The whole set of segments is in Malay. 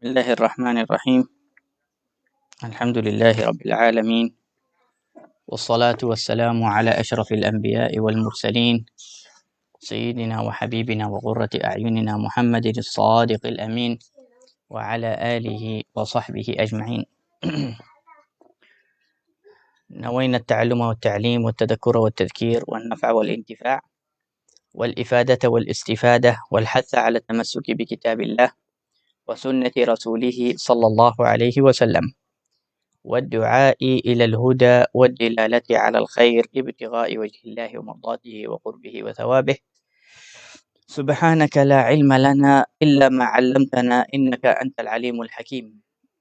بسم الله الرحمن الرحيم. الحمد لله رب العالمين، والصلاة والسلام على أشرف الأنبياء والمرسلين، سيدنا وحبيبنا وقرة أعيننا محمد الصادق الأمين، وعلى آله وصحبه أجمعين. نوينا التعلم والتعليم والتذكر والتذكير والنفع والانتفاع والإفادة والاستفادة والحث على التمسك بكتاب الله وسنة رسوله صلى الله عليه وسلم، والدعاء إلى الهدى والدلالة على الخير ابتغاء وجه الله ومرضاته وقربه وثوابه. سبحانك لا علم لنا إلا ما علمتنا إنك أنت العليم الحكيم.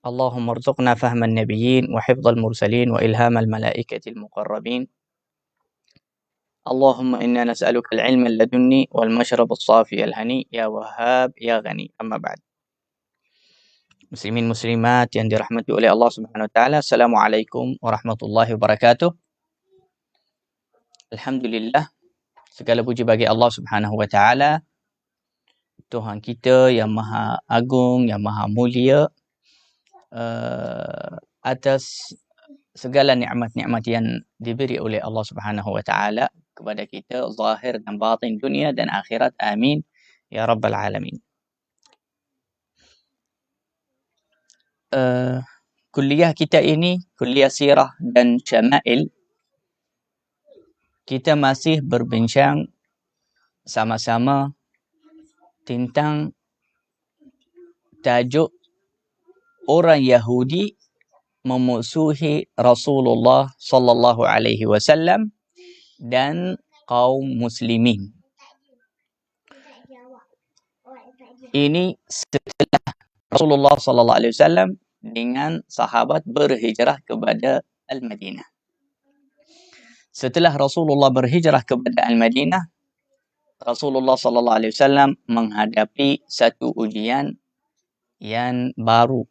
اللهم ارزقنا فهم النبيين وحفظ المرسلين وإلهام الملائكة المقربين. اللهم إنا نسألك العلم اللدني والمشرب الصافي الهني يا وهاب يا غني. أما بعد. Muslimin muslimat yang dirahmati oleh Allah Subhanahu wa taala, Assalamualaikum warahmatullahi wabarakatuh. Alhamdulillah, segala puji bagi Allah Subhanahu wa taala, Tuhan kita yang Maha Agung, yang Maha Mulia, atas segala nikmat-nikmat yang diberi oleh Allah Subhanahu wa taala kepada kita, zahir dan batin, dunia dan akhirat. Amin ya rabbal alamin. Kuliah kita ini, kuliah sirah dan syama'il, kita masih berbincang sama-sama tentang tajuk orang Yahudi memusuhi Rasulullah sallallahu alaihi wasallam dan kaum muslimin. Ini setelah Rasulullah sallallahu alaihi wasallam dengan sahabat berhijrah kepada Al-Madinah. Setelah Rasulullah berhijrah kepada Al-Madinah, Rasulullah sallallahu alaihi wasallam menghadapi satu ujian yang baru,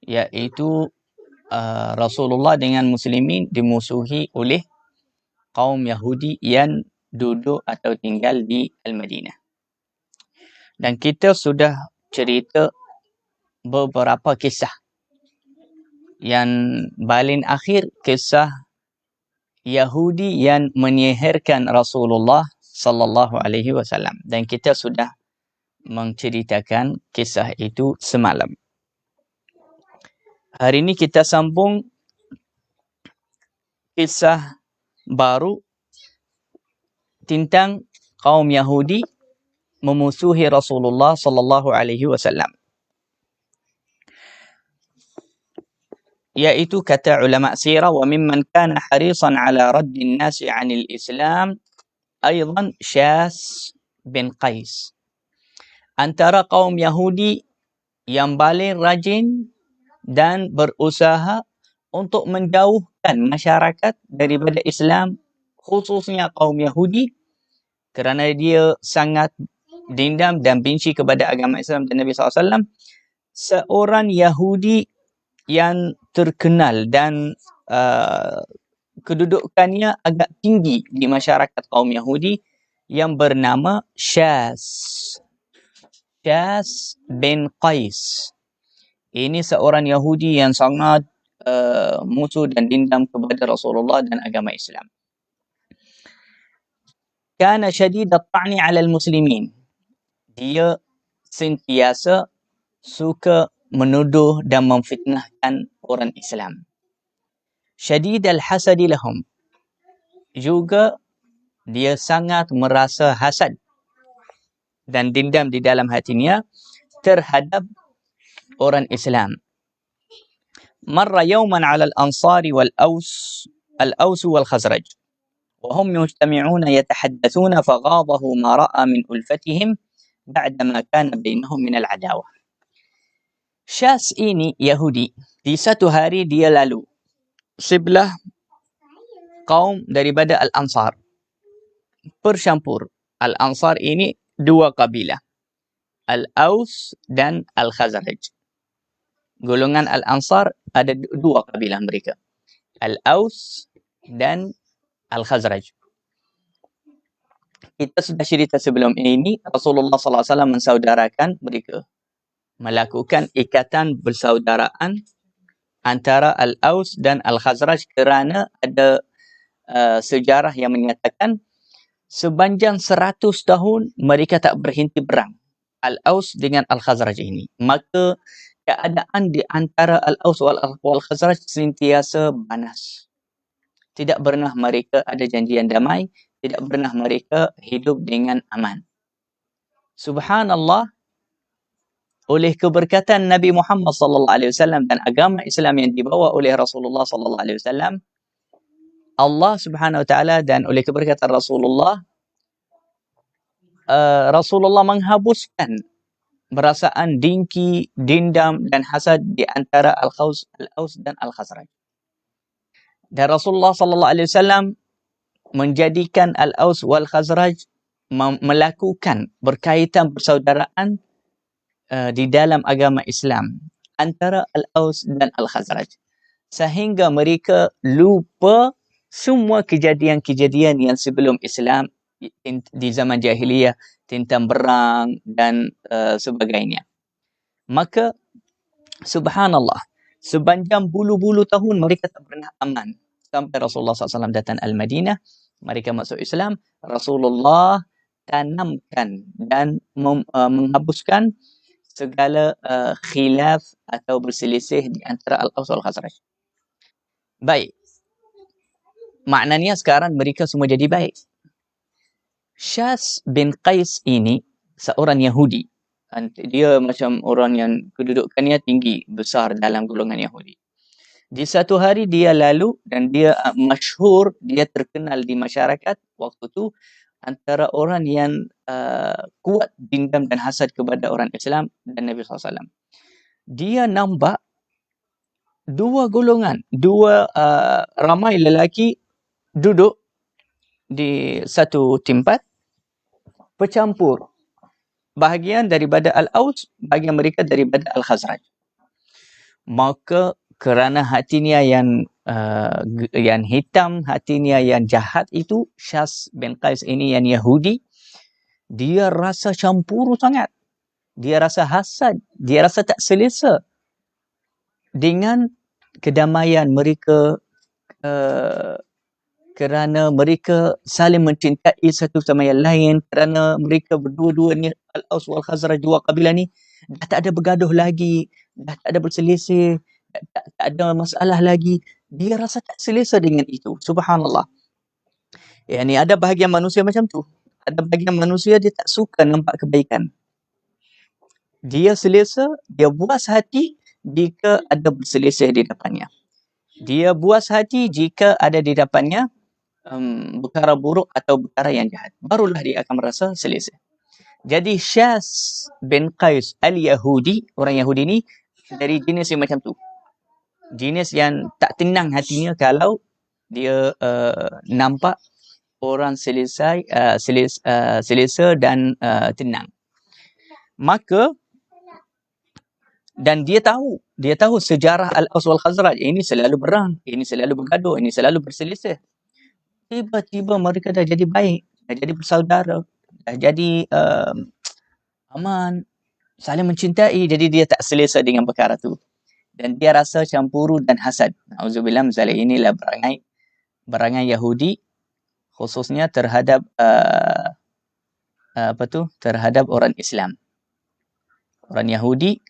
yaitu Rasulullah dengan muslimin dimusuhi oleh kaum Yahudi yang duduk atau tinggal di Al-Madinah. Dan kita sudah cerita beberapa kisah. Yang paling akhir kisah Yahudi yang menyihirkan Rasulullah sallallahu alaihi wasallam, dan kita sudah menceritakan kisah itu semalam. Hari ini kita sambung kisah baru tentang kaum Yahudi memusuhi Rasulullah sallallahu alaihi wasallam. Yaitu kata ulama sirah, wa mimman kana harisan ala raddin nasi 'anil Islam aidan Syas bin Qais. Antara kaum Yahudi yang paling rajin dan berusaha untuk menjauhkan masyarakat daripada Islam, khususnya kaum Yahudi, kerana dia sangat dendam dan benci kepada agama Islam dan Nabi SAW. Seorang Yahudi yang terkenal dan kedudukannya agak tinggi di masyarakat kaum Yahudi yang bernama Syas bin Qais. Ini seorang Yahudi yang sangat musuh dan dendam kepada Rasulullah dan agama Islam. Kana syadid at-ta'ni 'ala al-muslimin. Dia sentiasa suka menuduh dan memfitnahkan orang Islam. Syadid al-hasadi lahum. Juga dia sangat merasa hasad dan dendam di dalam hatinya terhadap orang Islam. Marra yawman 'ala al-ansari wal-aws wal-khazraj wa hum mujtami'una yatahaddathuna faghadahu ma ra'a min ulfatihim ba'dama kana bainahum min al-'adawah. Syas ini Yahudi, di satu hari dia lalu sebelah kaum daripada Al-Ansar, bercampur. Al-Ansar ini dua kabilah, Al-Aws dan Al-Khazraj. Golongan Al-Ansar ada dua kabilah mereka, Al-Aws dan Al-Khazraj. Kita sudah cerita sebelum ini, Rasulullah SAW mensaudarakan mereka. melakukan ikatan persaudaraan antara Al-Aus dan Al-Khazraj kerana ada sejarah yang menyatakan sepanjang 100 tahun mereka tak berhenti berang. Al-Aus dengan Al-Khazraj ini. Maka keadaan di antara Al-Aus wal-Khazraj sentiasa panas. Tidak pernah mereka ada janjian damai, tidak pernah mereka hidup dengan aman. Subhanallah, oleh keberkatan Nabi Muhammad sallallahu alaihi wasallam dan agama Islam yang dibawa oleh Rasulullah sallallahu alaihi wasallam, Allah Subhanahu wa taala dan oleh keberkatan Rasulullah, Rasulullah menghapuskan perasaan dengki, dendam dan hasad di antara Al-Aus dan Al-Khazraj. Dan Rasulullah sallallahu alaihi wasallam menjadikan Al-Aus wal Khazraj melakukan berkaitan persaudaraan di dalam agama Islam antara Al-Aus dan Al-Khazraj, sehingga mereka lupa semua kejadian-kejadian yang sebelum Islam di zaman jahiliyah tentang perang dan sebagainya. Maka subhanallah, sepanjang bulu-bulu tahun mereka tak pernah aman sampai Rasulullah SAW datang Al-Madinah, mereka masuk Islam. Rasulullah tanamkan dan menghapuskan segala khilaf atau berselisih di antara Al-Aus wal Khazraj. Baik. Maknanya sekarang mereka semua jadi baik. Syas bin Qais ini seorang Yahudi. Dia macam orang yang kedudukannya tinggi, besar dalam golongan Yahudi. Di satu hari dia lalu dan dia masyhur, dia terkenal di masyarakat waktu itu antara orang yang kuat dendam dan hasad kepada orang Islam dan Nabi SAW. Dia nampak dua golongan, ramai lelaki duduk di satu tempat, bercampur. Bahagian daripada Al-Aus, bahagian mereka daripada Al-Khazraj. Maka kerana hatinya yang hitam, hatinya yang jahat itu, Syas bin Qais ini yang Yahudi, dia rasa campur sangat. Dia rasa hasad, dia rasa tak selesa dengan kedamaian mereka, kerana mereka saling mencintai satu sama yang lain, kerana mereka berdua-dua ni, Al-Aus wal Khazraj, dua kabilah ni dah tak ada bergaduh lagi, dah tak ada berselisih, tak ada masalah lagi. Dia rasa tak selesa dengan itu. Subhanallah. Yani ada bahagian manusia macam tu. Ada bahagian manusia dia tak suka nampak kebaikan. Dia selesa, dia puas hati jika ada berselisih di depannya. Dia puas hati jika ada di depannya perkara buruk atau perkara yang jahat. Barulah dia akan merasa selesa. Jadi Syas bin Qais al-Yahudi, orang Yahudi ni dari jenis yang macam tu. Jenis yang tak tenang hatinya kalau dia nampak orang selesa dan tenang. Maka dan dia tahu sejarah Al-Aus wal Khazraj, ini selalu berang, ini selalu bergaduh, ini selalu berselisih. Tiba-tiba mereka dah jadi baik, dah jadi bersaudara, dah jadi aman, saling mencintai. Jadi dia tak selesa dengan perkara tu. Dan dia rasa campuru dan hasad. Na'udzubillah, misalnya inilah berangai Yahudi, khususnya terhadap terhadap orang Islam. Orang Yahudi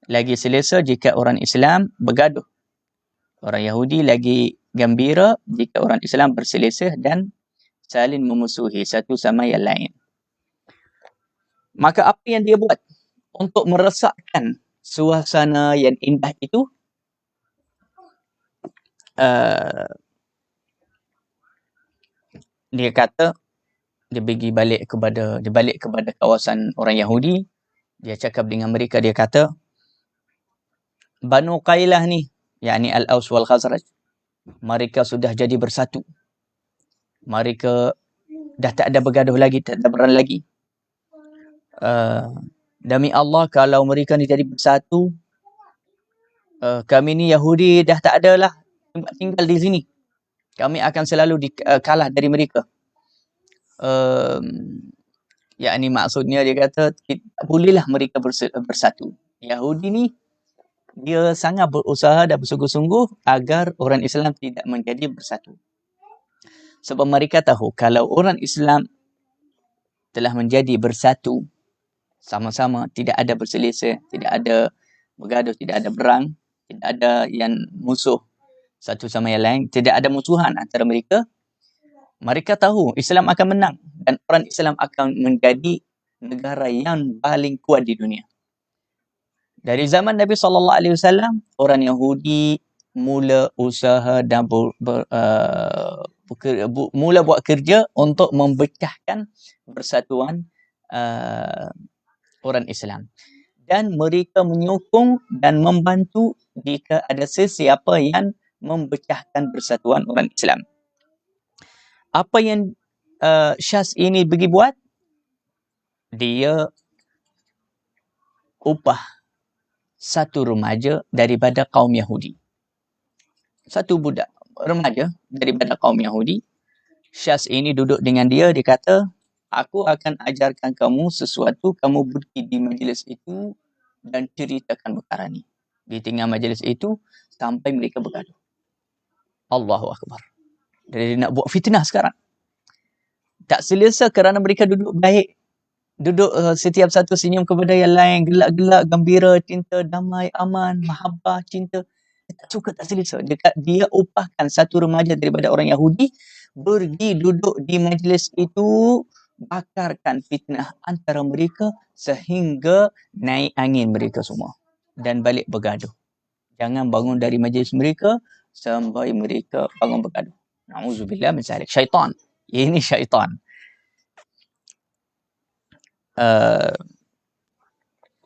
lagi selesa jika orang Islam bergaduh. Orang Yahudi lagi gembira jika orang Islam berselisih dan saling memusuhi satu sama yang lain. Maka apa yang dia buat untuk meresapkan suasana yang indah itu? Dia kata dia balik kepada kawasan orang Yahudi. Dia cakap dengan mereka, dia kata, Banu Qailah ni, yakni Al-Aus wal Khazraj, mereka sudah jadi bersatu. Mereka dah tak ada bergaduh lagi, tak ada perang lagi. Demi Allah, kalau mereka ni jadi bersatu, kami ni Yahudi dah tak ada lah tempat tinggal di sini. Kami akan selalu kalah dari mereka. Yakni maksudnya dia kata, bolehlah mereka bersatu. Yahudi ni dia sangat berusaha dan bersungguh-sungguh agar orang Islam tidak menjadi bersatu. Sebab mereka tahu kalau orang Islam telah menjadi bersatu, sama-sama, tidak ada berselisih, tidak ada bergaduh, tidak ada berang, tidak ada yang musuh satu sama yang lain, tidak ada musuhan antara mereka. Mereka tahu Islam akan menang dan orang Islam akan menjadi negara yang paling kuat di dunia. Dari zaman Nabi SAW, orang Yahudi mula usaha dan mula buat kerja untuk memecahkan persatuan orang Islam. Dan mereka menyokong dan membantu jika ada sesiapa yang memecahkan persatuan orang Islam. Apa yang Syaz ini pergi buat? Dia upah satu remaja daripada kaum Yahudi. Satu budak remaja daripada kaum Yahudi. Syaz ini duduk dengan dia, dia kata, aku akan ajarkan kamu sesuatu, kamu berdiri di majlis itu dan ceritakan perkara ni. Di tengah majlis itu sampai mereka bergaduh. Allahu Akbar. Dia nak buat fitnah sekarang. Tak selesa kerana mereka duduk baik. Duduk setiap satu senyum kepada yang lain, gelak-gelak, gembira, cinta, damai, aman, mahabbah, cinta. Dia tak suka, tak selesa. Dia upahkan satu remaja daripada orang Yahudi, pergi duduk di majlis itu, bakarkan fitnah antara mereka sehingga naik angin mereka semua. Dan balik bergaduh. Jangan bangun dari majlis mereka sampai mereka bangun bergaduh. Na'udzubillah min zalik. Syaitan. Ini syaitan.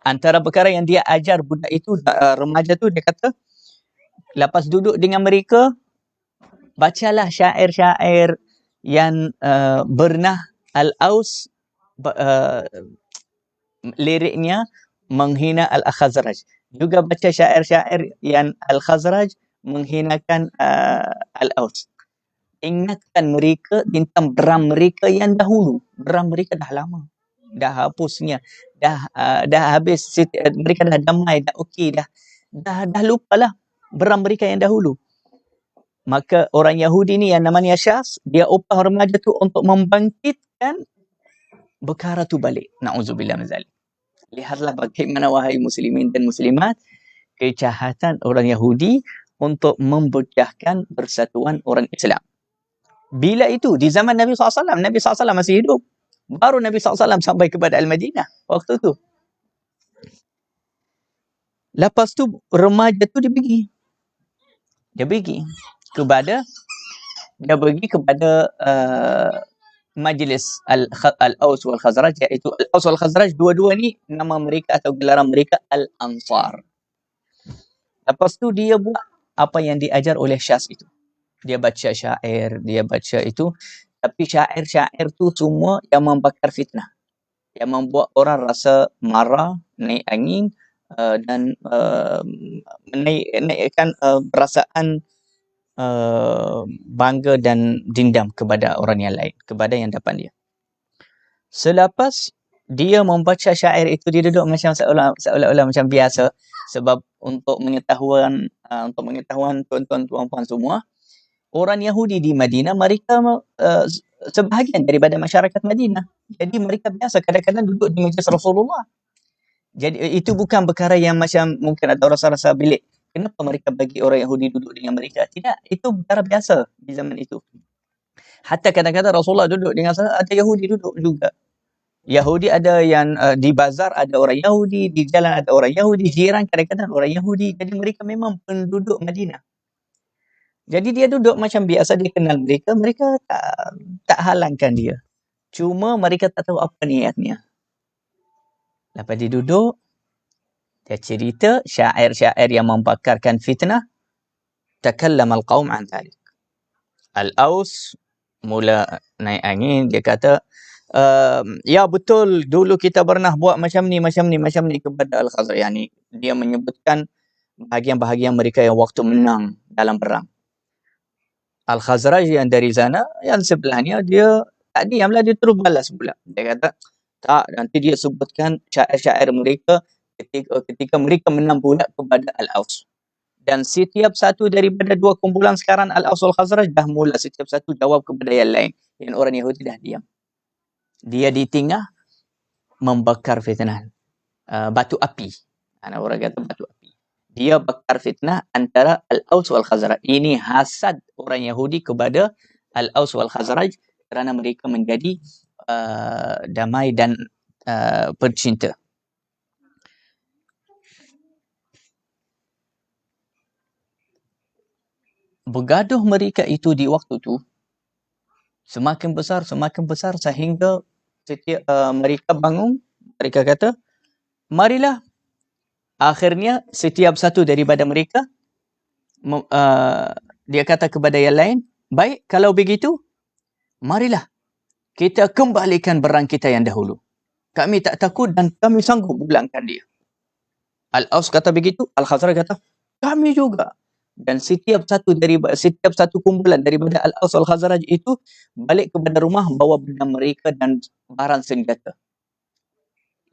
Antara perkara yang dia ajar budak itu, remaja tu, dia kata, lepas duduk dengan mereka, bacalah syair-syair yang Bernah Al-Aus, liriknya menghina Al-Khazraj. Juga baca syair-syair yang Al-Khazraj menghinakan Al-Aus. Ingatkan mereka tentang beram mereka yang dahulu. Beram mereka dah lama. Dah hapusnya, dah habis, mereka dah damai, dah okey, dah lupalah beram mereka yang dahulu. Maka orang Yahudi ni yang namanya Syaz, dia upah remaja tu untuk membangkitkan perkara tu balik. Na'udzubillah min zalik. Lihatlah bagaimana wahai muslimin dan muslimat, kejahatan orang Yahudi untuk memecahkan persatuan orang Islam. Bila itu? Di zaman Nabi SAW. Nabi SAW masih hidup. Baru Nabi SAW sampai kepada Al-Madinah waktu tu. Lepas tu remaja tu dia pergi kepada majlis Al-Aus wal Khazraj, iaitu Al-Aus wal Khazraj, dua-dua ni nama mereka atau gelaran mereka Al-Ansar. Lepas tu dia buat apa yang diajar oleh Syaz itu. Dia baca syair, dia baca itu. Tapi syair-syair tu semua yang membakar fitnah. Yang membuat orang rasa marah, naik angin dan menaikkan perasaan bangga dan dendam kepada orang yang lain, kepada yang depan dia. Selepas dia membaca syair itu, dia duduk macam seolah-olah macam biasa. Sebab untuk pengetahuan tuan-tuan, puan-puan semua, orang Yahudi di Madinah, mereka sebahagian daripada masyarakat Madinah. Jadi mereka biasa kadang-kadang duduk di majlis Rasulullah. Jadi itu bukan perkara yang macam mungkin ada orang rasa bilik. Kenapa mereka bagi orang Yahudi duduk dengan mereka? Tidak, itu perkara biasa di zaman itu. Hatta kadang-kadang Rasulullah duduk dengan sana, ada Yahudi duduk juga. Yahudi ada yang di bazar ada orang Yahudi, di jalan ada orang Yahudi, jiran kadang-kadang orang Yahudi. Jadi mereka memang penduduk Madinah. Jadi dia duduk macam biasa, dia kenal mereka, mereka tak halangkan dia. Cuma mereka tak tahu apa niatnya. Lepas dia duduk, dia cerita syair-syair yang membakarkan fitnah. Takallama al-qaum an dhalik. Al-Aus mula naik angin, dia kata, ya betul, dulu kita pernah buat macam ni kepada Al-Khazraj. Yani dia menyebutkan bahagian-bahagian mereka yang waktu menang dalam perang. Al-Khazraj yang dari sana, yang sebelahnya, dia tak diamlah, dia terus balas pula. Dia kata, tak, nanti dia sebutkan syair-syair mereka ketika mereka menang bola kepada Al-Aus. Dan setiap satu daripada dua kumpulan sekarang Al-Aus wal Khazraj dah mula setiap satu jawab kepada yang lain. Yang orang Yahudi dah diam. Dia di tengah membakar fitnah. Batu api. Orang kata batu api. Dia bakar fitnah antara Al-Aus wal Khazraj. Ini hasad orang Yahudi kepada Al-Aus wal Khazraj kerana mereka menjadi damai dan bercinta. Bergaduh mereka itu di waktu itu semakin besar sehingga setiap mereka bangun, mereka kata, marilah. Akhirnya setiap satu daripada mereka dia kata kepada yang lain, baik kalau begitu, marilah kita kembalikan berang kita yang dahulu. Kami tak takut dan kami sanggup pulangkan dia. Al-Aus kata begitu, Al-Khazraj kata, kami juga. Dan setiap satu kumpulan daripada Al-Aus Al-Khazraj itu balik kepada rumah bawa benda mereka dan barang senjata.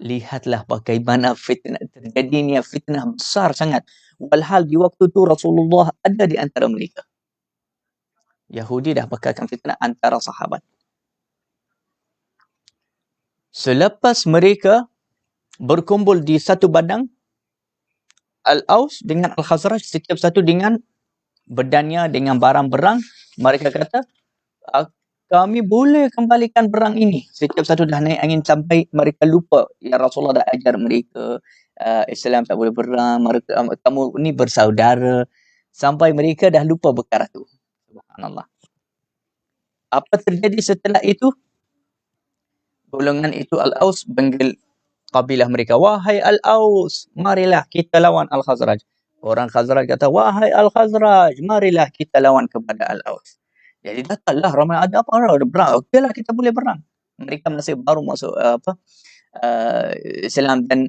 Lihatlah bagaimana terjadinya fitnah besar sangat. Walhal di waktu itu Rasulullah ada di antara mereka. Yahudi dah bakarkan fitnah antara sahabat. Selepas mereka berkumpul di satu badang, Al-Aus dengan Al-Khazraj setiap satu dengan bedannya, dengan barang berang, mereka kata, kami boleh kembalikan berang ini. Setiap satu dah naik angin sampai mereka lupa. Ya Rasulullah dah ajar mereka, Islam tak boleh berang, kamu ni bersaudara. Sampai mereka dah lupa perkara tu. Subhanallah. Apa terjadi setelah itu? Golongan itu Al-Aus panggil kabilah mereka, wahai Al-Aus, marilah kita lawan Al-Khazraj. Orang Khazraj kata, wahai Al-Khazraj, marilah kita lawan kepada Al-Aus. Jadi datanglah ramai, ada apa? Ada berang. Okeylah, kita boleh berang. Mereka masih baru masuk Islam dan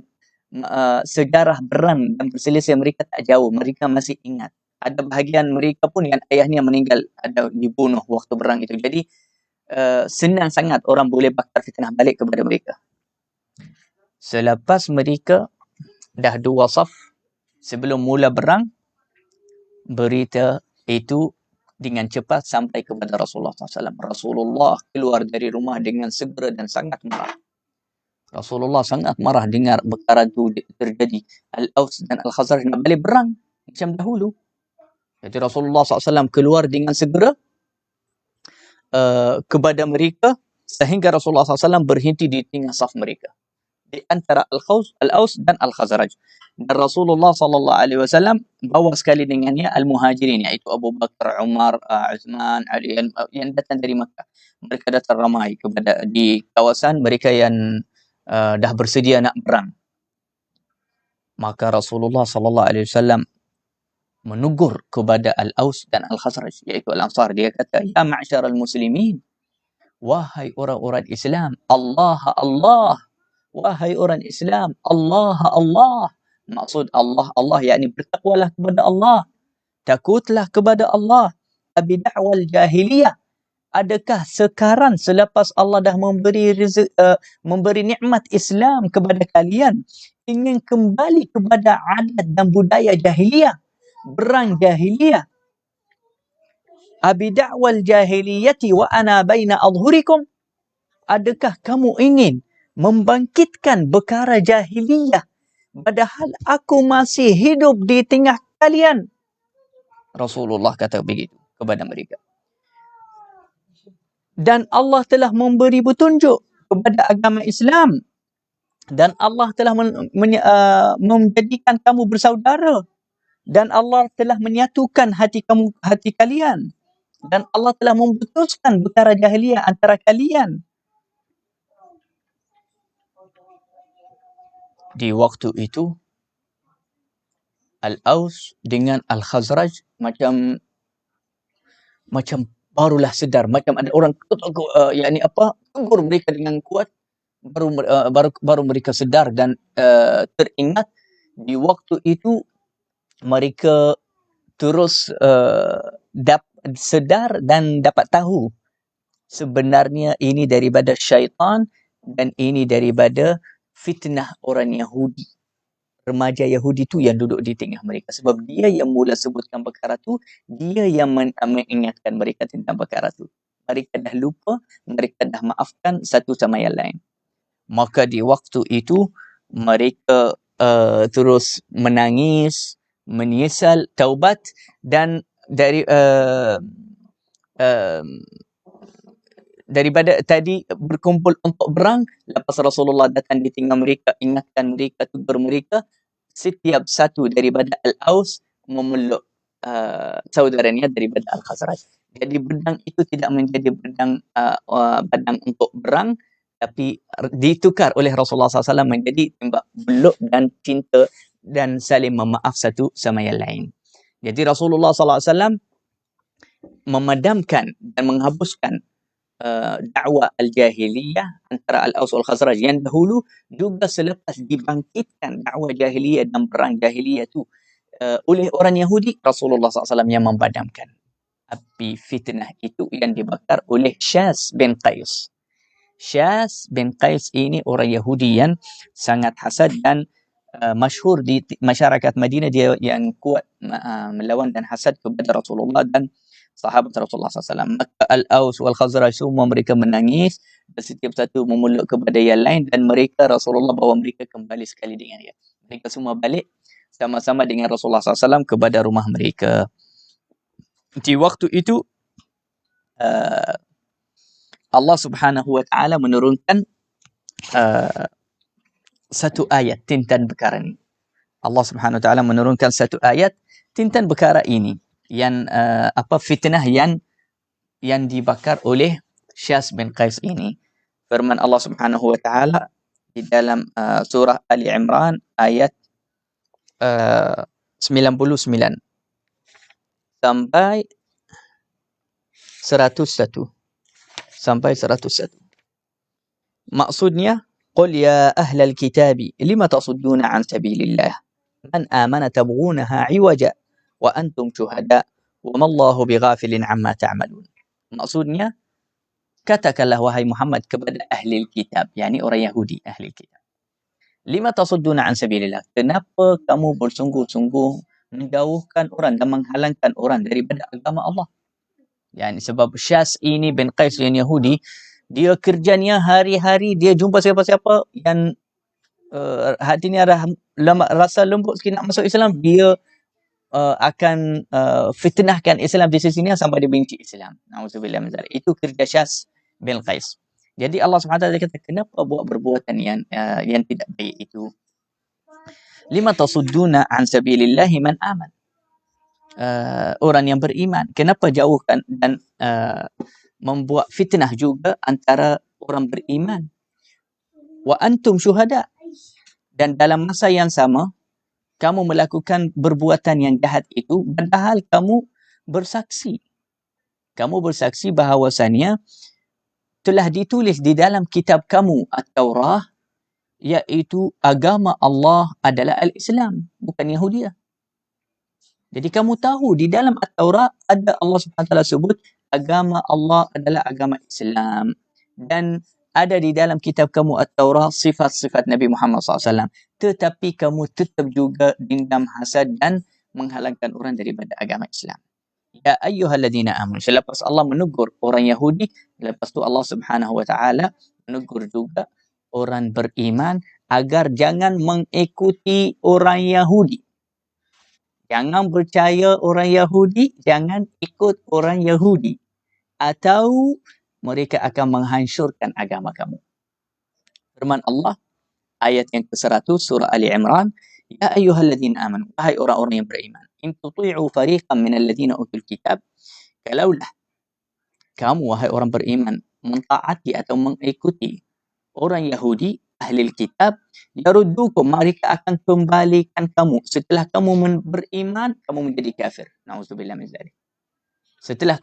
sejarah berang dan perselisihan mereka tak jauh. Mereka masih ingat. Ada bahagian mereka pun yang ayahnya meninggal, ada dibunuh waktu berang itu. Jadi senang sangat orang boleh bakar fitnah balik kepada mereka. Selepas mereka dah dua saf sebelum mula berang, berita itu dengan cepat sampai kepada Rasulullah SAW. Rasulullah keluar dari rumah dengan segera dan sangat marah. Rasulullah sangat marah dengar perkara itu terjadi. Al-Aus dan Al-Khazraj nak balik berang macam dahulu. Jadi Rasulullah SAW keluar dengan segera kepada mereka sehingga Rasulullah SAW berhenti di tengah saf mereka. Di antara Al-Aus dan Al-Khazraj. Dan Rasulullah SAW bawa sekali dengannya Al-Muhajirin, iaitu Abu Bakar, Umar, Uthman, Ali yang datang dari Makkah. Mereka datang ramai kepada di kawasan mereka yang dah bersedia nak perang. Maka Rasulullah SAW menegur kepada Al-Aus dan Al-Khazraj, iaitu Al-Ansar. Dia kata, ya ma'syaral muslimin, wahai orang-orang Islam, Allah Allah. Wahai orang Islam, Allah Allah. Maksud Allah Allah yakni bertakwalah kepada Allah. Takutlah kepada Allah. Abi da'wal jahiliyah. Adakah sekarang selepas Allah dah memberi nikmat Islam kepada kalian, ingin kembali kepada adat dan budaya jahiliyah, berang jahiliyah? Abi da'wal jahiliyati wa ana baina adhurikum. Adakah kamu ingin membangkitkan perkara jahiliyah padahal aku masih hidup di tengah kalian? Rasulullah kata begitu kepada mereka. Dan Allah telah memberi petunjuk kepada agama Islam. Dan Allah telah menjadikan kamu bersaudara. Dan Allah telah menyatukan hati kalian. Dan Allah telah memutuskan perkara jahiliyah antara kalian. Di waktu itu, Al-Aus dengan Al-Khazraj macam barulah sedar, macam ada orang tegur mereka dengan kuat, baru mereka sedar dan teringat di waktu itu mereka terus sedar dan dapat tahu sebenarnya ini daripada syaitan dan ini daripada fitnah orang Yahudi. remaja Yahudi tu yang duduk di tengah mereka. Sebab dia yang mula sebutkan perkara tu, dia yang mengingatkan mereka tentang perkara tu. Mereka dah lupa, mereka dah maafkan satu sama yang lain. Maka di waktu itu, mereka terus menangis, menyesal, taubat, dan daripada tadi berkumpul untuk berang, lepas Rasulullah datang di tengah mereka, ingatkan mereka, tegur mereka, setiap satu daripada Al-Aus memeluk saudaranya daripada Al-Khazraj. Jadi pedang itu tidak menjadi pedang pedang untuk berang, tapi ditukar oleh Rasulullah SAW menjadi tembak beluk dan cinta dan saling memaaf satu sama yang lain. Jadi Rasulullah SAW memadamkan dan menghapuskan dakwah al-jahiliyah antara Al-Aus wal-Khazraj yang dahulu, juga selepas dibangkitkan dakwah jahiliyah dan perang jahiliyah tu oleh orang Yahudi, Rasulullah SAW yang memadamkan api fitnah itu yang dibakar oleh Syaz bin Qais. Syaz bin Qais ini orang Yahudi yang sangat hasad dan masyhur di masyarakat Madinah. Dia yang kuat melawan dan hasad kepada Rasulullah dan sahabat Rasulullah SAW. Maka Al-Aus wal-Khazraj semua mereka menangis dan setiap satu memeluk kepada yang lain, dan mereka, Rasulullah bawa mereka kembali sekali dengan dia. Mereka semua balik sama-sama dengan Rasulullah SAW kepada rumah mereka. Di waktu itu Allah Subhanahu wa Ta'ala menurunkan satu ayat tentang perkara ini. Allah Subhanahu wa Ta'ala menurunkan satu ayat tentang perkara ini, yang fitnah yang dibakar oleh Syaz bin Qais ini. Firman Allah Subhanahu wa Ta'ala di dalam surah Ali Imran ayat 99 sampai 101. Maksudnya, qul ya ahlal kitabi lima tasudduna an sabilillah man amana tabghunaha iwaja wa antum syuhada wa mallahu bighafilin amma ta'malun. Maksudnya, katakanlah wahai Muhammad kepada ahli kitab, yakni orang Yahudi, ahli kitab. Lima tasudduna an sabilillah. Kenapa kamu bersungguh-sungguh menjauhkan orang dan menghalangkan orang daripada agama Allah? Yani sebab Syaz ini bin Qais yang Yahudi, dia kerjanya hari-hari dia jumpa siapa-siapa yang hatinya rasa lembut sikit nak masuk Islam, dia akan fitnahkan Islam di sisinya sampai dia benci Islam. Na'udzubillah min dzalik. Itu kerja Syaz bin Qais. Jadi Allah SWT kata, kenapa buat perbuatan yang tidak baik itu? Lima tasudduna an sabilillahi man aman. Orang yang beriman, kenapa jauhkan dan membuat fitnah juga antara orang beriman? Wa antum syuhada. Dan dalam masa yang sama, kamu melakukan perbuatan yang jahat itu, padahal kamu bersaksi. Kamu bersaksi bahawasanya telah ditulis di dalam kitab kamu At-Taurah, iaitu agama Allah adalah Al-Islam, bukan Yahudiyah. Jadi kamu tahu di dalam At-Taurah ada Allah SWT sebut agama Allah adalah agama Islam. Dan ada di dalam kitab kamu At-Taurah sifat-sifat Nabi Muhammad SAW. Tetapi kamu tetap juga dendam, hasad dan menghalangkan orang daripada agama Islam. Ya ayyuhalladzina amanu. Selepas Allah menegur orang Yahudi, lepas tu Allah Subhanahu wa Ta'ala menegur juga orang beriman agar jangan mengikuti orang Yahudi. Jangan percaya orang Yahudi, jangan ikut orang Yahudi, atau mereka akan menghancurkan agama kamu. Firman Allah ayat yang ke-100 surah Ali Imran, ya ayyuhalladzina amanu, wahai orang-orang yang beriman, in tuti'u fariqan minal ladzina utul kitab, kalaulah kamu wahai orang beriman mentaati atau mengikuti orang Yahudi ahli kitab, yaruddukum, mereka akan kembalikan kamu setelah kamu beriman, kamu menjadi kafir. Na'udzubillah min dzalik. Setelah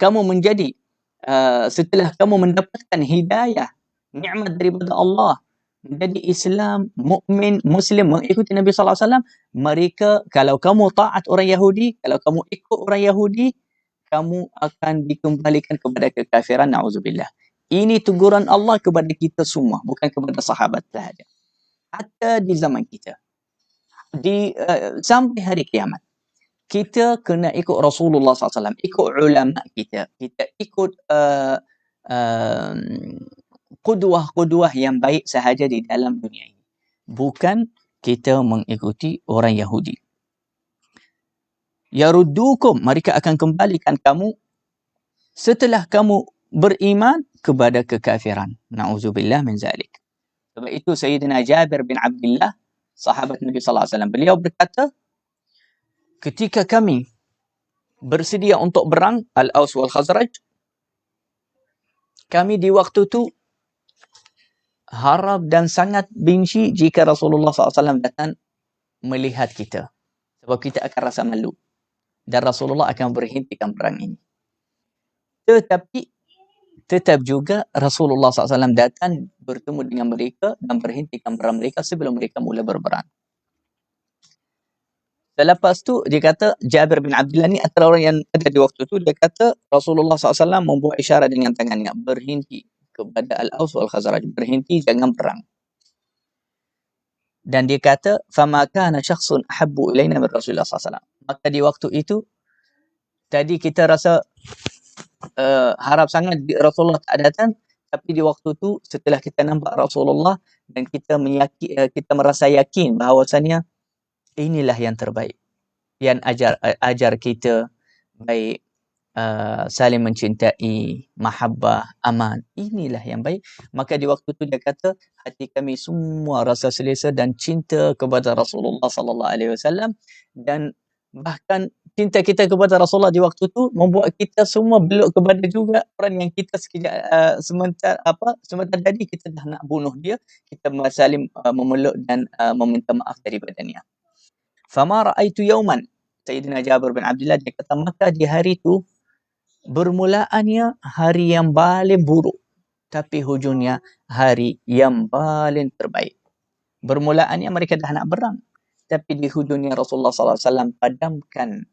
kamu mendapatkan hidayah, nikmat daripada Allah, menjadi Islam, mukmin, Muslim, mengikuti Nabi sallallahu alaihi wasallam, mereka, kalau kamu taat orang Yahudi, kalau kamu ikut orang Yahudi, kamu akan dikembalikan kepada kekafiran. Na'udzubillah. Ini teguran Allah kepada kita semua, bukan kepada sahabat sahaja. Hatta di zaman kita. sampai hari kiamat. Kita kena ikut Rasulullah SAW, ikut ulama kita ikut qudwah-qudwah yang baik sahaja di dalam dunia ini. Bukan kita mengikuti orang Yahudi. Yaruddukum, mereka akan kembalikan kamu setelah kamu beriman kepada kekafiran. Na'udzubillah min zalik. Sebab itu Sayyidina Jabir bin Abdullah, sahabat Nabi sallallahu alaihi wasallam, beliau berkata, ketika kami bersedia untuk berang Al-Aus wal Khazraj, kami di waktu itu harap dan sangat benci jika Rasulullah SAW datang melihat kita. Sebab kita akan rasa malu. Dan Rasulullah akan berhentikan perang ini. Tetapi tetap juga Rasulullah SAW datang bertemu dengan mereka dan berhentikan perang mereka sebelum mereka mula berperang. Selepas tu dia kata, Jabir bin Abdullah ni antara orang yang ada di waktu tu, dia kata Rasulullah SAW membuat isyarat dengan tangannya, berhenti kepada Al-Aus wal Khazraj, berhenti, jangan perang. Dan dia kata, فَمَا كَانَ شَخْصٌ أَحَبُّ إِلَيْنَا مِنْ رَسُولِ اللَّهِ SAW. Maka di waktu itu, tadi kita rasa harap sangat Rasulullah tak datang, tapi di waktu itu setelah kita nampak Rasulullah dan kita merasa yakin bahawasanya inilah yang terbaik, yang ajar kita baik, saling mencintai, mahabbah, aman, inilah yang baik. Maka di waktu itu dia kata hati kami semua rasa selesa dan cinta kepada Rasulullah sallallahu alaihi wasallam, dan bahkan cinta kita kepada Rasulullah di waktu itu membuat kita semua belok kepada juga orang yang kita sementara tadi kita dah nak bunuh dia, kita saling memeluk dan meminta maaf daripadanya. Fama ra'aitu yauman, Sayyidina Jabir bin Abdullah dia kata, maka di hari itu bermulaannya hari yang paling buruk, tapi hujungnya hari yang paling terbaik. Bermulaannya mereka dah nak berang, tapi di hujungnya Rasulullah SAW padamkan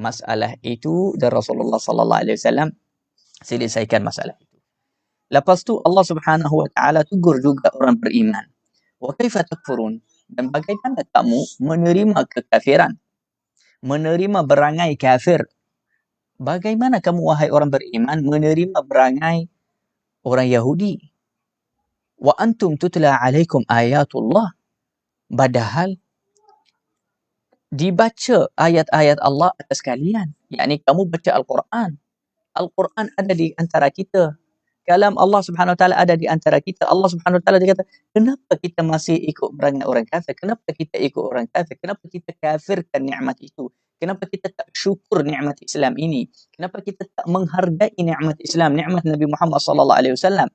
masalah itu dan Rasulullah SAW selesaikan masalah itu. Lepas tu Allah Subhanahu wa taala tegur juga orang beriman. Wa kaifa takfurun? Dan bagaimana kamu menerima kekafiran? Menerima berangai kafir. Bagaimana kamu wahai orang beriman menerima berangai orang Yahudi? Wa antum tutla alaikum ayatullah. Padahal dibaca ayat-ayat Allah atas kalian. Yakni kamu baca Al-Quran. Al-Quran ada di antara kita. Kalam Allah Subhanahu Wa Taala ada di antara kita. Allah Subhanahu Wa Taala dia kata, kenapa kita masih ikut berangai orang kafir? Kenapa kita ikut orang kafir? Kenapa kita kafirkan nikmat itu? Kenapa kita tak syukur nikmat Islam ini? Kenapa kita tak menghargai nikmat Islam, nikmat Nabi Muhammad sallallahu alaihi wasallam?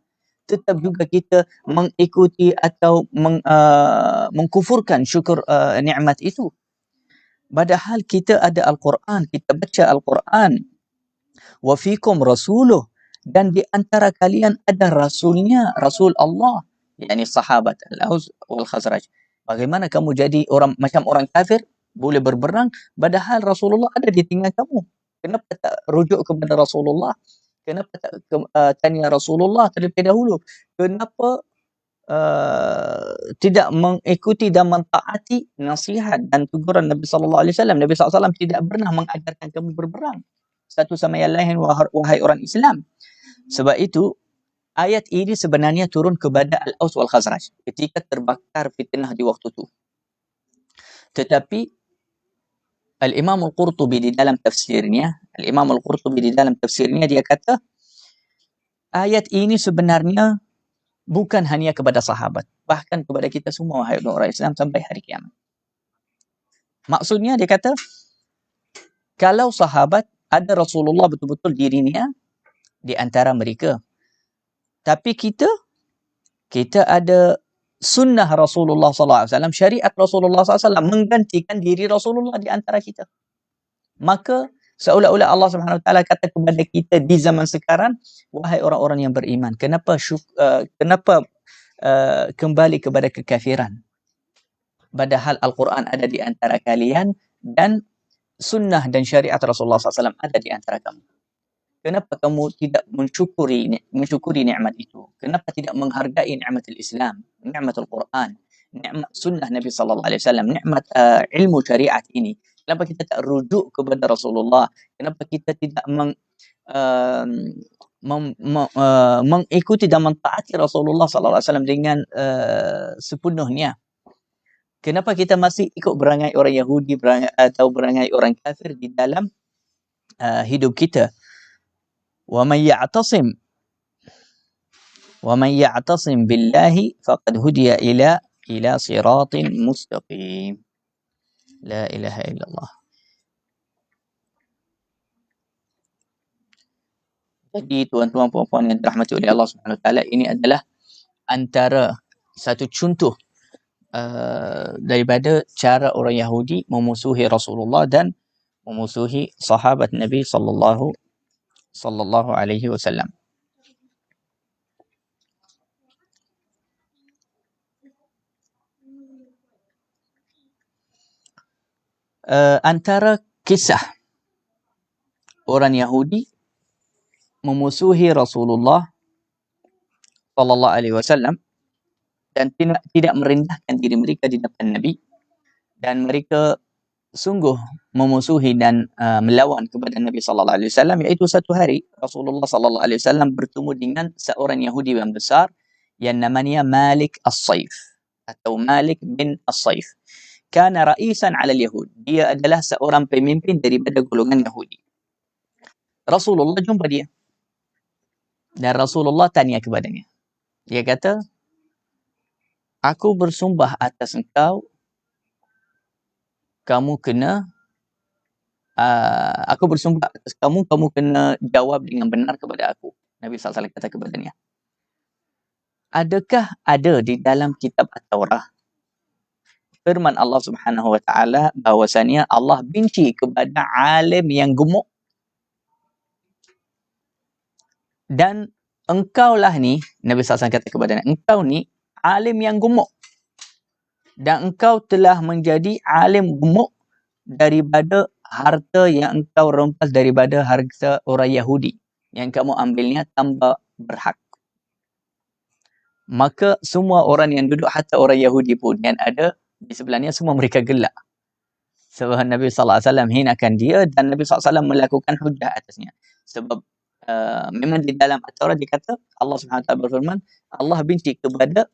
Tetap juga kita mengikuti atau mengkufurkan syukur nikmat itu. Padahal kita ada Al-Quran, kita baca Al-Quran. Wa fikum rasuluh, dan di antara kalian ada rasulnya, Rasul Allah, yakni sahabat Al-Aus wal Khazraj. Bagaimana kamu jadi orang macam orang kafir, boleh berperang, padahal Rasulullah ada di tengah kamu? Kenapa tak rujuk kepada Rasulullah? Kenapa tak tanya Rasulullah terlebih dahulu? Kenapa tidak mengikuti dan mentaati nasihat dan teguran Nabi sallallahu alaihi wasallam? Nabi sallallahu alaihi wasallam tidak pernah mengajarkan kamu berperang satu sama yang lain, wahai orang Islam. Sebab itu ayat ini sebenarnya turun kepada Al-Aus wal Khazraj ketika terbakar fitnah di waktu itu. Tetapi Al-Imam Al-Qurtubi di dalam tafsirnya, dia kata ayat ini sebenarnya bukan hanya kepada sahabat, bahkan kepada kita semua wahai orang Islam sampai hari kiamat. Maksudnya dia kata, kalau sahabat ada Rasulullah betul-betul dirinya di antara mereka, tapi kita ada sunnah Rasulullah SAW, syariat Rasulullah SAW menggantikan diri Rasulullah di antara kita. Maka seolah-olah Allah Subhanahu Wa Taala kata kepada kita di zaman sekarang, wahai orang-orang yang beriman, kenapa kembali kepada kekafiran? Padahal Al-Quran ada di antara kalian dan sunnah dan syariat Rasulullah SAW ada di antara kamu. Kenapa kamu tidak mensyukuri nikmat itu? Kenapa tidak menghargai nikmat Islam, nikmat Al-Quran, nikmat sunnah Nabi sallallahu alaihi wasallam, nikmat ilmu syariat ini. Kenapa kita tak rujuk kepada Rasulullah? Kenapa kita tidak uh, mengikuti dan mentaati Rasulullah sallallahu alaihi wasallam dengan sepenuhnya? Kenapa kita masih ikut berangai orang Yahudi atau berangai orang kafir di dalam hidup kita? وَمَنْ يَعْتَصِمْ بِاللَّهِ فَقَدْ هُدِيَ إِلَى صِرَاطٍ مُسْتَقِيمٍ. La ilaha illallah. Jadi tuan-tuan puan-puan yang dirahmati oleh Allah Subhanahu Wa Taala, ini adalah antara satu contoh daripada cara orang Yahudi memusuhi Rasulullah dan memusuhi sahabat Nabi sallallahu alaihi wasallam. Antara kisah orang Yahudi memusuhi Rasulullah sallallahu alaihi wasallam dan tidak merendahkan diri mereka di depan Nabi, dan mereka sungguh memusuhi dan melawan kepada Nabi sallallahu alaihi wasallam, iaitu satu hari Rasulullah sallallahu alaihi wasallam bertemu dengan seorang Yahudi yang besar yang namanya Malik As-Saif atau Malik bin As-Saif. Kana ra'isan 'ala al-Yahud. Dia adalah seorang pemimpin daripada golongan Yahudi. Rasulullah jumpa dia. Dan Rasulullah tanya kepadanya. Dia kata, "Aku bersumpah atas engkau, kamu kena aku bersumpah atas kamu kena jawab dengan benar kepada aku." Nabi SAW kata kepadanya, "Adakah ada di dalam kitab At-Taurah firman Allah Subhanahu Wa Taala bahwasanya Allah benci kepada alim yang gemuk, dan engkau lah ni," Nabi SAW kata kepadanya, "engkau ni alim yang gemuk, dan engkau telah menjadi alim gemuk daripada harta yang engkau rampas daripada harta orang Yahudi yang kamu ambilnya tanpa berhak." Maka semua orang yang duduk, hatta orang Yahudi pun yang ada di sebelahnya, semua mereka gelak. Sebab Nabi SAW hinakan dia, dan Nabi SAW melakukan hujah atasnya. Sebab memang di dalam At-Taurat dikata, Allah SWT berfirman, Allah benci kepada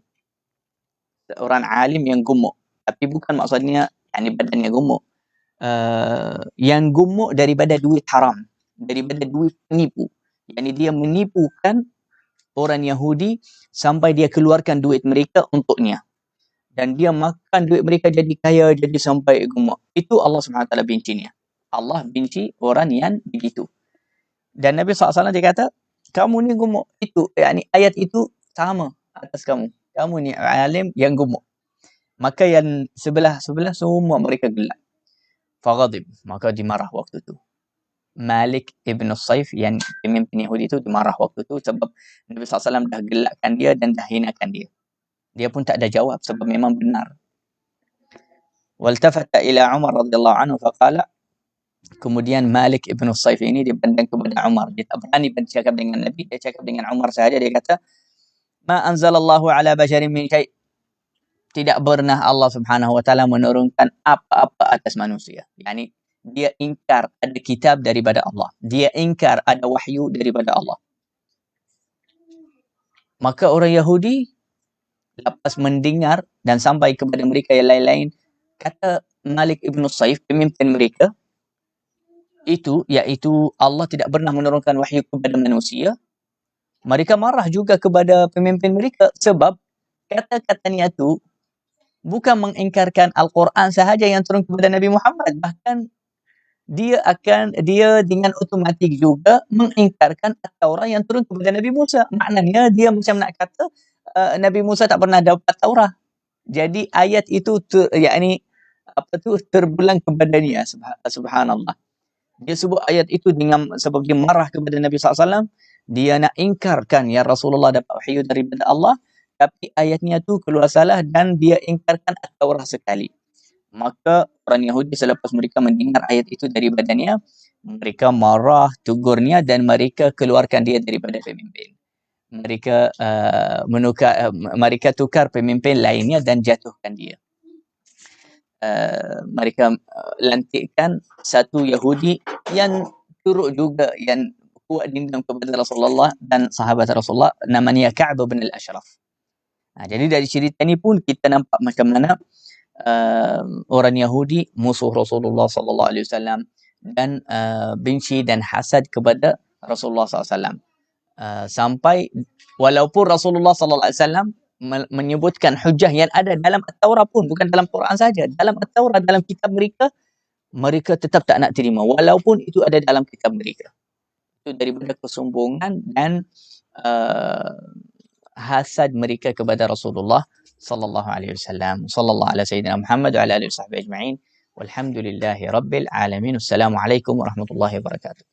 seorang alim yang gemuk. Tapi bukan maksudnya yani badannya gemuk. Yang gemuk daripada duit haram, daripada duit penipu. Yani dia menipukan orang Yahudi sampai dia keluarkan duit mereka untuknya. Dan dia makan duit mereka jadi kaya, jadi sampai gemuk. Itu Allah SWT bencinya. Allah benci orang yang begitu. Dan Nabi SAW dia kata, kamu ni gemuk. Itu, yani ayat itu sama atas kamu. Kamu ni alim yang gemuk. Maka yang sebelah semua mereka gelak. Faghadib, maka dimarah waktu itu. Malik ibn Saif yang pemimpin Yahudi itu dimarah waktu itu sebab Nabi SAW dah gelakkan dia dan dah hinakan dia. Dia pun tak ada jawab sebab memang benar. Waltafata ila Umar radhiyallahu anhu faqala, kemudian Malik ibn Saif ini dia pandang kepada Umar. Dia tak berani bercakap dengan Nabi, dia cakap dengan Umar sahaja. Dia kata, "Ma anzalallahu ala basharin min syai'." Tidak pernah Allah Subhanahu Wa Taala menurunkan apa-apa atas manusia. Yani dia ingkar ada kitab daripada Allah. Dia ingkar ada wahyu daripada Allah. Maka orang Yahudi lepas mendengar dan sampai kepada mereka yang lain-lain, kata Malik ibn Saif, pemimpin mereka, itu iaitu Allah tidak pernah menurunkan wahyu kepada manusia. Mereka marah juga kepada pemimpin mereka sebab kata-katanya itu bukan mengingkarkan Al-Quran sahaja yang turun kepada Nabi Muhammad, bahkan dia dengan otomatik juga mengingkarkan Taurat yang turun kepada Nabi Musa. Maknanya dia macam nak kata Nabi Musa tak pernah dapat Taurat. Jadi ayat itu terbelang kepadanya. Subhanallah. Dia sebut ayat itu dengan sebab dia marah kepada Nabi SAW. Dia nak ingkarkan ya Rasulullah dapat wahyu daripada Allah, tapi ayatnya tu keluar salah dan dia ingkarkan At-Taurah sekali. Maka orang Yahudi selepas mereka mendengar ayat itu daripadanya, mereka marah, tegurnya dan mereka keluarkan dia daripada pemimpin. mereka tukar pemimpin lainnya dan jatuhkan dia. Mereka lantikkan satu Yahudi yang turut juga, yang kuat dendam kepada Rasulullah dan sahabat Rasulullah, namanya Ka'b bin al-Ashraf. Jadi dari cerita ini pun kita nampak macam mana orang Yahudi musuh Rasulullah sallallahu alaihi wasallam dan benci dan hasad kepada Rasulullah sallallahu alaihi wasallam. Sampai walaupun Rasulullah sallallahu alaihi wasallam menyebutkan hujah yang ada dalam At-Taurat pun, bukan dalam Quran saja, dalam At-Taurat, dalam kitab mereka, mereka tetap tak nak terima walaupun itu ada dalam kitab mereka. Itu daripada kesombongan dan hasad mereka kepada Rasulullah sallallahu alaihi wasallam. Sallallahu ala sayyidina Muhammad wa ala alihi washabbihi ajma'in. Walhamdulillahi rabbil alamin. Assalamualaikum warahmatullahi wabarakatuh.